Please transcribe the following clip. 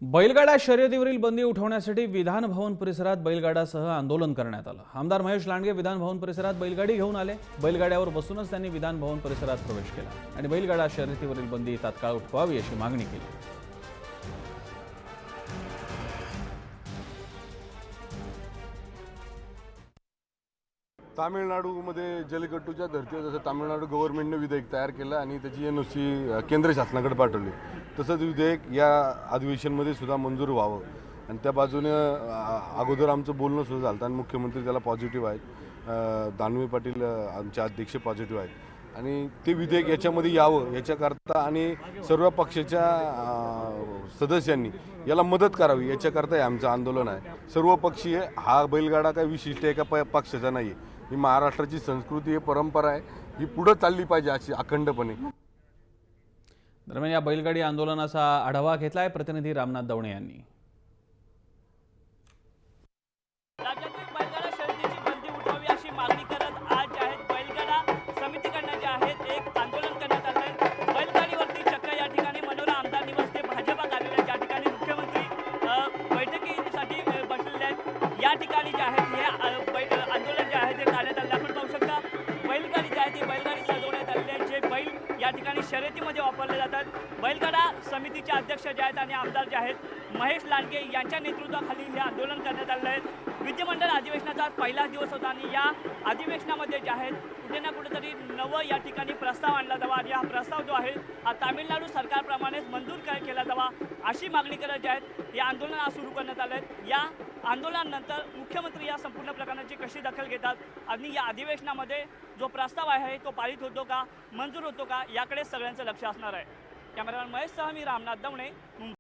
बैलगाडा शर्यतीवरील बंदी उठवण्यासाठी विधान भवन परिसरात बैलगाडासह आंदोलन करण्यात आलं। आमदार महेश लांडगे विधान भवन परिसरात बैलगाडी घेऊन आले। बैलगाड्यावर बसूनच त्यांनी विधान भवन परिसरात प्रवेश केला आणि बैलगाडा शर्यतीवरील बंदी तात्काळ उठवावी अशी मागणी केली। तामिळनाडूमध्ये जल्लीकट्टूच्या धर्तीवर जसं तामिळनाडू गव्हर्नमेंटने विधेयक तयार केलं आणि त्याची NOC केंद्र शासनाकडे पाठवली, तसंच विधेयक या अधिवेशनमध्ये सुद्धा मंजूर व्हावं आणि त्या बाजूने अगोदर आमचं बोलणं सुद्धा झालं आणि मुख्यमंत्री त्याला पॉझिटिव्ह आहेत, दानवे पाटील आमचे अध्यक्ष पॉझिटिव्ह आहेत आणि ते विधेयक याच्यामध्ये यावं याच्याकरता आणि सर्व पक्षाच्या सदस्यांनी याला मदत करावी याच्याकरता हे आमचं आंदोलन आहे। सर्व पक्षीय हा बैलगाडा काही विशिष्ट एका पक्षाचा नाही आहे, ही महाराष्ट्राची संस्कृती आहे, परंपरा आहे, ही पुढे चालली पाहिजे अशी अखंडपणे। दरम्यान या बैलगाडी आंदोलनाचा आढावा घेतलाय प्रतिनिधी रामनाथ दवणे यांनी। राज्यातील बैलगाडा शर्यतीची बंदी उठवावी अशी मागणी करत आज जे आहेत बैलगाडा समितीकडनं जे आहेत एक आंदोलन करण्यात आलं आहे। बैलगाडीवरती चक्क या ठिकाणी मनोरा आमदार निवास ते भाजपा कार्यालय ज्या ठिकाणी मुख्यमंत्री बैठकीसाठी बसलेले आहेत, या ठिकाणी जे आहेत हे आंदोलन जे आहे ते करण्यात आलं। आपण पाहू शकता बैलगाडी जी आहे ती बैलगाडी सजवण्यात आलेली आहे, जे बैल या ठिकाणी शर्यतीमध्ये वापरले जातात। बैलगाडा समितीचे अध्यक्ष जे आहेत आणि आमदार जे आहेत महेश लांडगे यांच्या नेतृत्वाखाली हे आंदोलन करण्यात आलं आहे। विधिमंडळ अधिवेशनाचा आज पहिला दिवस होता आणि या अधिवेशनामध्ये जे आहेत कुठे ना कुठेतरी नवं या ठिकाणी प्रस्ताव आणला जावा आणि हा प्रस्ताव जो आहे हा तामिळनाडू सरकारप्रमाणेच मंजूर केला जावा अशी मागणी करत जे आहेत हे आंदोलन आज सुरू करण्यात आलं आहे। या आंदोलनानंतर मुख्यमंत्री या संपूर्ण प्रकरणाची कशी दखल घेतात आणि या अधिवेशनामध्ये जो प्रस्ताव आहे तो पारित होतो का, मंजूर होतो का, याकडे सगळ्यांचं लक्ष असणार आहे। कॅमेरामॅन महेशसह मी रामनाथ दवणे।